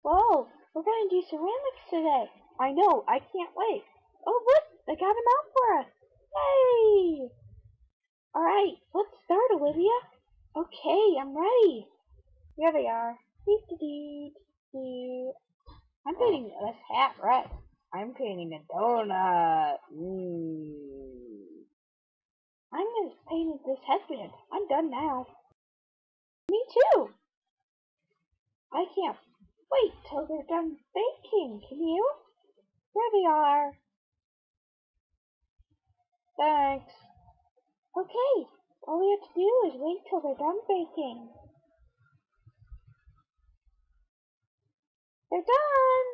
Whoa, we're gonna do ceramics today. I know, I can't wait. Oh look, they got him out for us. Yay! Alright, let's start, Olivia. Okay, I'm ready. Here they are. I'm painting this hat red. I'm painting a donut. I'm gonna paint this headband. I'm done now. Me too. I can't wait till they're done baking. Can you? Here they are. Thanks. Okay, all we have to do is wait till they're done baking. They're done!